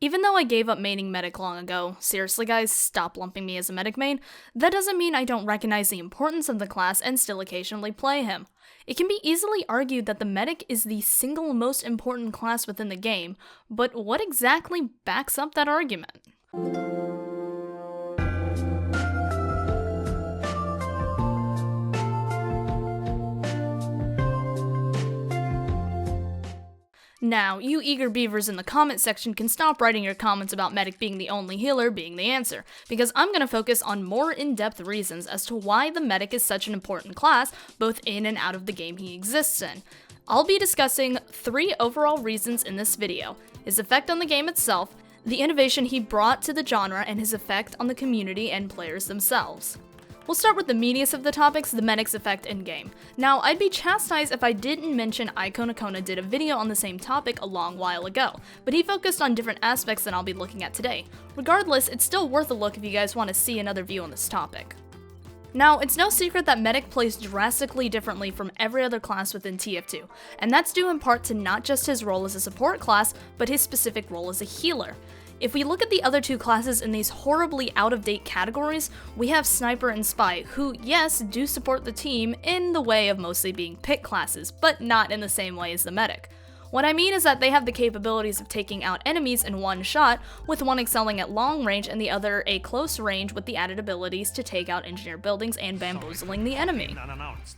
Even though I gave up maining medic long ago, seriously guys, stop lumping me as a medic main, that doesn't mean I don't recognize the importance of the class and still occasionally play him. It can be easily argued that the medic is the single most important class within the game, but what exactly backs up that argument? Now, you eager beavers in the comment section can stop writing your comments about medic being the only healer being the answer, because I'm going to focus on more in-depth reasons as to why the medic is such an important class, both in and out of the game he exists in. I'll be discussing 3 overall reasons in this video: his effect on the game itself, the innovation he brought to the genre, and his effect on the community and players themselves. We'll start with the meatiest of the topics, the medic's effect in-game. Now, I'd be chastised if I didn't mention Iconacona did a video on the same topic a long while ago, but he focused on different aspects than I'll be looking at today. Regardless, it's still worth a look if you guys want to see another view on this topic. Now, it's no secret that medic plays drastically differently from every other class within TF2, and that's due in part to not just his role as a support class, but his specific role as a healer. If we look at the other 2 classes in these horribly out-of-date categories, we have Sniper and Spy, who, yes, do support the team in the way of mostly being pick classes, but not in the same way as the medic. What I mean is that they have the capabilities of taking out enemies in one shot, with one excelling at long range and the other a close range with the added abilities to take out engineered buildings and bamboozling the enemy.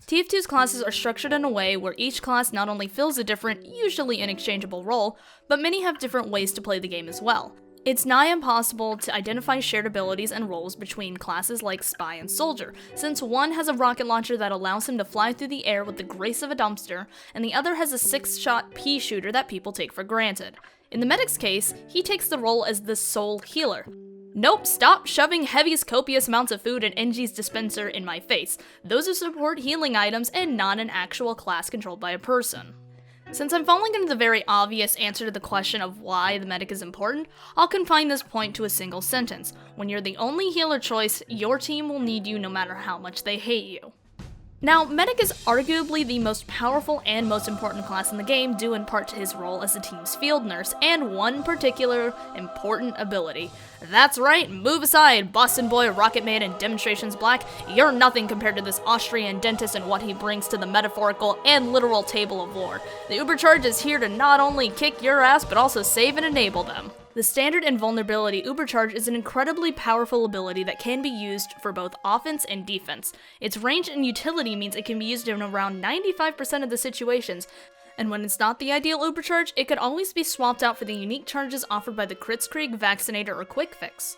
TF2's classes are structured in a way where each class not only fills a different, usually interchangeable role, but many have different ways to play the game as well. It's nigh impossible to identify shared abilities and roles between classes like Spy and Soldier, since one has a rocket launcher that allows him to fly through the air with the grace of a dumpster, and the other has a 6-shot pea shooter that people take for granted. In the medic's case, he takes the role as the sole healer. Nope, stop shoving Heavy's copious amounts of food and NG's dispenser in my face. Those are support healing items and not an actual class controlled by a person. Since I'm falling into the very obvious answer to the question of why the medic is important, I'll confine this point to a single sentence. When you're the only healer choice, your team will need you no matter how much they hate you. Now, medic is arguably the most powerful and most important class in the game, due in part to his role as the team's field nurse, and one particular important ability. That's right, move aside, Boston Boy, Rocket Man, and Demonstrations Black. You're nothing compared to this Austrian dentist and what he brings to the metaphorical and literal table of war. The Ubercharge is here to not only kick your ass, but also save and enable them. The standard invulnerability Ubercharge is an incredibly powerful ability that can be used for both offense and defense. Its range and utility means it can be used in around 95% of the situations, and when it's not the ideal Ubercharge, it could always be swapped out for the unique charges offered by the Kritzkrieg, Vaccinator, or Quick Fix.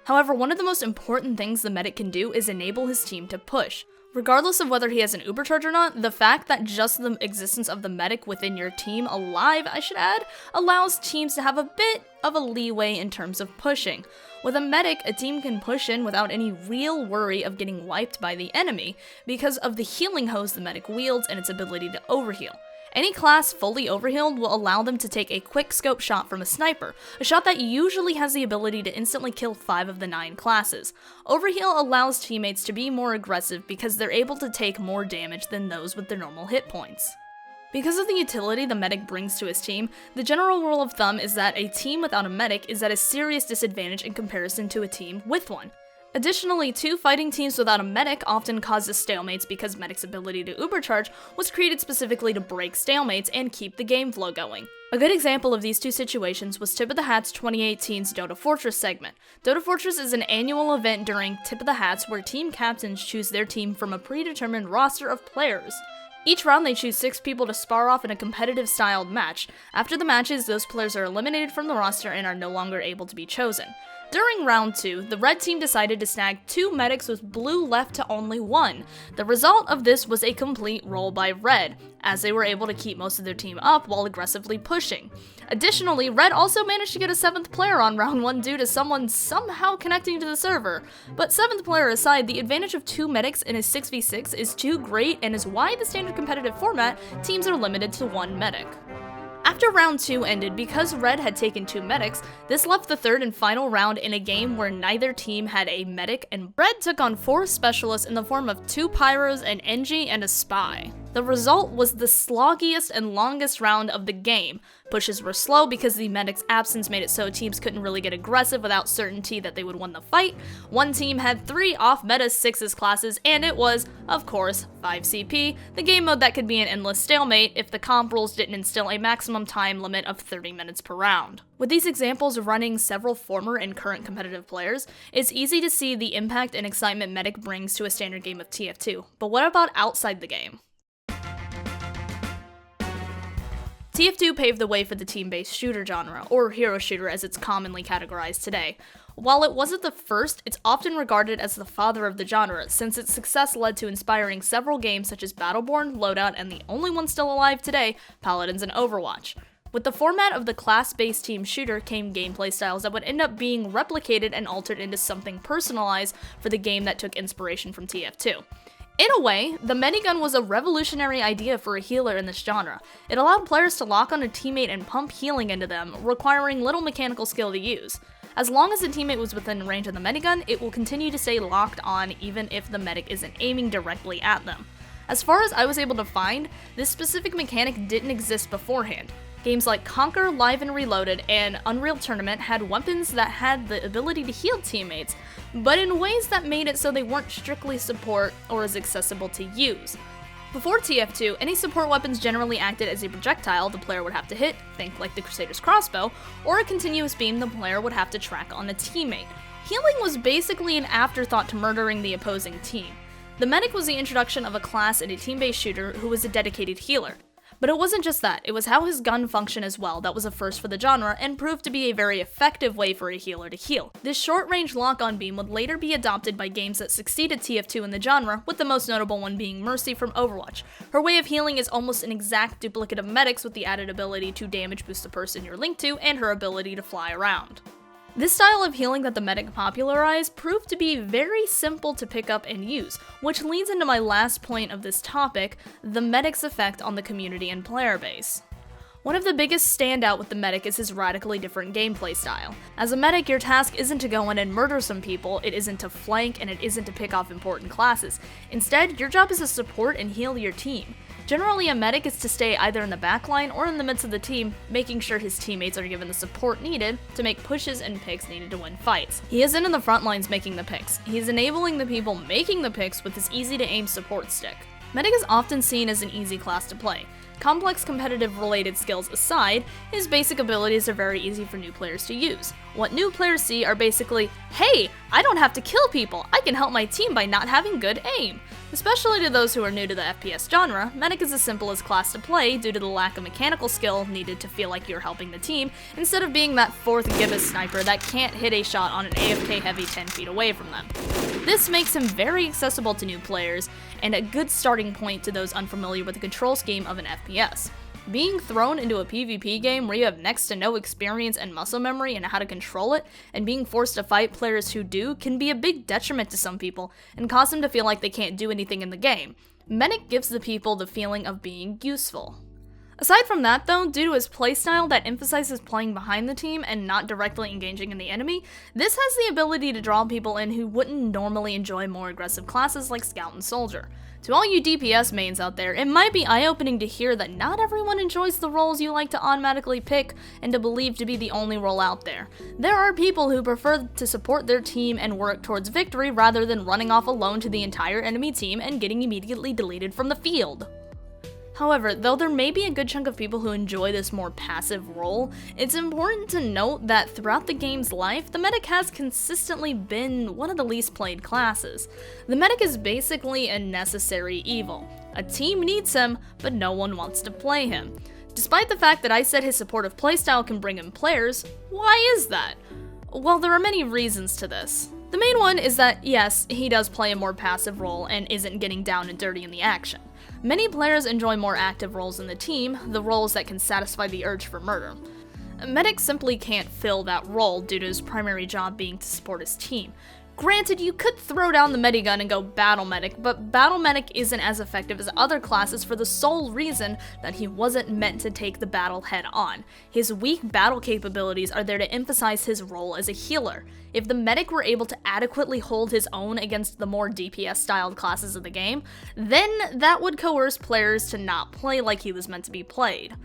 However, one of the most important things the medic can do is enable his team to push. Regardless of whether he has an Ubercharge or not, the fact that just the existence of the medic within your team, alive I should add, allows teams to have a bit of a leeway in terms of pushing. With a medic, a team can push in without any real worry of getting wiped by the enemy, because of the healing hose the medic wields and its ability to overheal. Any class fully overhealed will allow them to take a quick scope shot from a sniper, a shot that usually has the ability to instantly kill 5 of the 9 classes. Overheal allows teammates to be more aggressive because they're able to take more damage than those with their normal hit points. Because of the utility the medic brings to his team, the general rule of thumb is that a team without a medic is at a serious disadvantage in comparison to a team with one. Additionally, 2 fighting teams without a medic often causes stalemates because medic's ability to Ubercharge was created specifically to break stalemates and keep the game flow going. A good example of these 2 situations was Tip of the Hat's 2018's Dota Fortress segment. Dota Fortress is an annual event during Tip of the Hats where team captains choose their team from a predetermined roster of players. Each round they choose 6 people to spar off in a competitive styled match. After the matches, those players are eliminated from the roster and are no longer able to be chosen. During round 2, the red team decided to snag 2 medics with blue left to only 1. The result of this was a complete roll by red, as they were able to keep most of their team up while aggressively pushing. Additionally, red also managed to get a 7th player on round 1 due to someone somehow connecting to the server. But 7th player aside, the advantage of 2 medics in a 6v6 is too great and is why the standard competitive format, teams are limited to 1 medic. After round 2 ended, because red had taken 2 medics, this left the 3rd and final round in a game where neither team had a medic, and red took on 4 specialists in the form of 2 pyros, an NG, and a spy. The result was the sloggiest and longest round of the game. Pushes were slow because the medic's absence made it so teams couldn't really get aggressive without certainty that they would win the fight. One team had 3 off-meta 6s classes, and it was, of course, 5CP, the game mode that could be an endless stalemate if the comp rules didn't instill a maximum time limit of 30 minutes per round. With these examples running several former and current competitive players, it's easy to see the impact and excitement Medic brings to a standard game of TF2. But what about outside the game? TF2 paved the way for the team-based shooter genre, or hero shooter as it's commonly categorized today. While it wasn't the first, it's often regarded as the father of the genre, since its success led to inspiring several games such as Battleborn, Loadout, and the only one still alive today, Paladins and Overwatch. With the format of the class-based team shooter came gameplay styles that would end up being replicated and altered into something personalized for the game that took inspiration from TF2. In a way, the Medigun was a revolutionary idea for a healer in this genre. It allowed players to lock on a teammate and pump healing into them, requiring little mechanical skill to use. As long as the teammate was within range of the Medigun, it will continue to stay locked on even if the medic isn't aiming directly at them. As far as I was able to find, this specific mechanic didn't exist beforehand. Games like Conquer, Live and Reloaded, and Unreal Tournament had weapons that had the ability to heal teammates, but in ways that made it so they weren't strictly support or as accessible to use. Before TF2, any support weapons generally acted as a projectile the player would have to hit, think like the Crusader's crossbow, or a continuous beam the player would have to track on a teammate. Healing was basically an afterthought to murdering the opposing team. The medic was the introduction of a class in a team-based shooter who was a dedicated healer. But it wasn't just that, it was how his gun functioned as well that was a first for the genre and proved to be a very effective way for a healer to heal. This short-range lock-on beam would later be adopted by games that succeeded TF2 in the genre, with the most notable one being Mercy from Overwatch. Her way of healing is almost an exact duplicate of Medic's with the added ability to damage boost the person you're linked to and her ability to fly around. This style of healing that the medic popularized proved to be very simple to pick up and use, which leads into my last point of this topic, the medic's effect on the community and player base. One of the biggest standout with the medic is his radically different gameplay style. As a medic, your task isn't to go in and murder some people, it isn't to flank, and it isn't to pick off important classes. Instead, your job is to support and heal your team. Generally, a medic is to stay either in the backline or in the midst of the team, making sure his teammates are given the support needed to make pushes and picks needed to win fights. He isn't in the front lines making the picks, he's enabling the people making the picks with his easy-to-aim support stick. Medic is often seen as an easy class to play. Complex competitive related skills aside, his basic abilities are very easy for new players to use. What new players see are basically, hey, I don't have to kill people, I can help my team by not having good aim. Especially to those who are new to the FPS genre, Medic is as simple as class to play due to the lack of mechanical skill needed to feel like you're helping the team, instead of being that fourth Gibbous sniper that can't hit a shot on an AFK heavy 10 feet away from them. This makes him very accessible to new players, and a good starting point to those unfamiliar with the control scheme of an FPS. Being thrown into a PvP game where you have next to no experience and muscle memory and how to control it, and being forced to fight players who do, can be a big detriment to some people, and cause them to feel like they can't do anything in the game. Medic gives the people the feeling of being useful. Aside from that though, due to his playstyle that emphasizes playing behind the team and not directly engaging in the enemy, this has the ability to draw people in who wouldn't normally enjoy more aggressive classes like Scout and Soldier. To all you DPS mains out there, it might be eye-opening to hear that not everyone enjoys the roles you like to automatically pick and to believe to be the only role out there. There are people who prefer to support their team and work towards victory rather than running off alone to the entire enemy team and getting immediately deleted from the field. However, though there may be a good chunk of people who enjoy this more passive role, it's important to note that throughout the game's life, the medic has consistently been one of the least played classes. The medic is basically a necessary evil. A team needs him, but no one wants to play him. Despite the fact that I said his supportive playstyle can bring in players, why is that? Well, there are many reasons to this. The main one is that, yes, he does play a more passive role and isn't getting down and dirty in the action. Many players enjoy more active roles in the team, the roles that can satisfy the urge for murder. Medic simply can't fill that role due to his primary job being to support his team. Granted, you could throw down the medigun and go Battle Medic, but Battle Medic isn't as effective as other classes for the sole reason that he wasn't meant to take the battle head on. His weak battle capabilities are there to emphasize his role as a healer. If the medic were able to adequately hold his own against the more DPS-styled classes of the game, then that would coerce players to not play like he was meant to be played.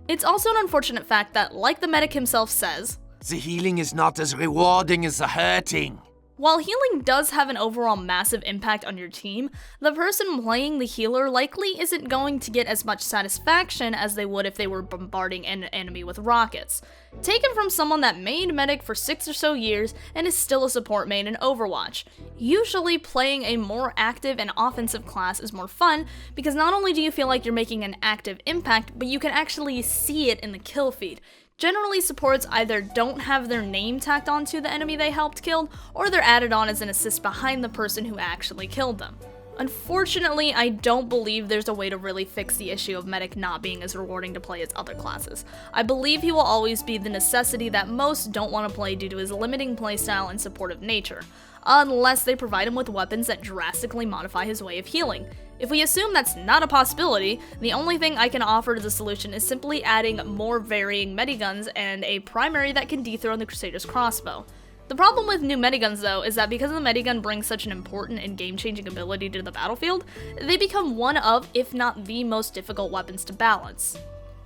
It's also an unfortunate fact that, like the medic himself says, the healing is not as rewarding as the hurting. While healing does have an overall massive impact on your team, the person playing the healer likely isn't going to get as much satisfaction as they would if they were bombarding an enemy with rockets. Taken from someone that made medic for 6 or so years and is still a support main in Overwatch. Usually playing a more active and offensive class is more fun because not only do you feel like you're making an active impact, but you can actually see it in the kill feed. Generally, supports either don't have their name tacked onto the enemy they helped kill, or they're added on as an assist behind the person who actually killed them. Unfortunately, I don't believe there's a way to really fix the issue of medic not being as rewarding to play as other classes. I believe he will always be the necessity that most don't want to play due to his limiting playstyle and supportive nature, unless they provide him with weapons that drastically modify his way of healing. If we assume that's not a possibility, the only thing I can offer to the solution is simply adding more varying mediguns and a primary that can dethrone the Crusader's crossbow. The problem with new mediguns though is that because the medigun brings such an important and game-changing ability to the battlefield, they become one of, if not the most difficult weapons to balance.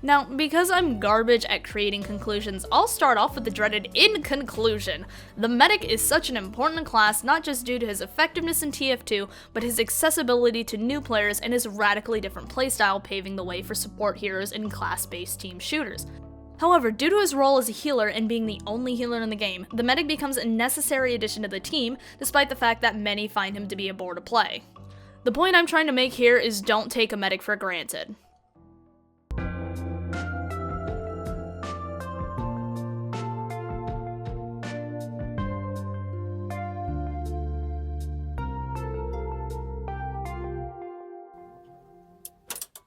Now, because I'm garbage at creating conclusions, I'll start off with the dreaded in conclusion. The medic is such an important class not just due to his effectiveness in TF2, but his accessibility to new players and his radically different playstyle paving the way for support heroes in class-based team shooters. However, due to his role as a healer and being the only healer in the game, the medic becomes a necessary addition to the team, despite the fact that many find him to be a bore to play. The point I'm trying to make here is don't take a medic for granted.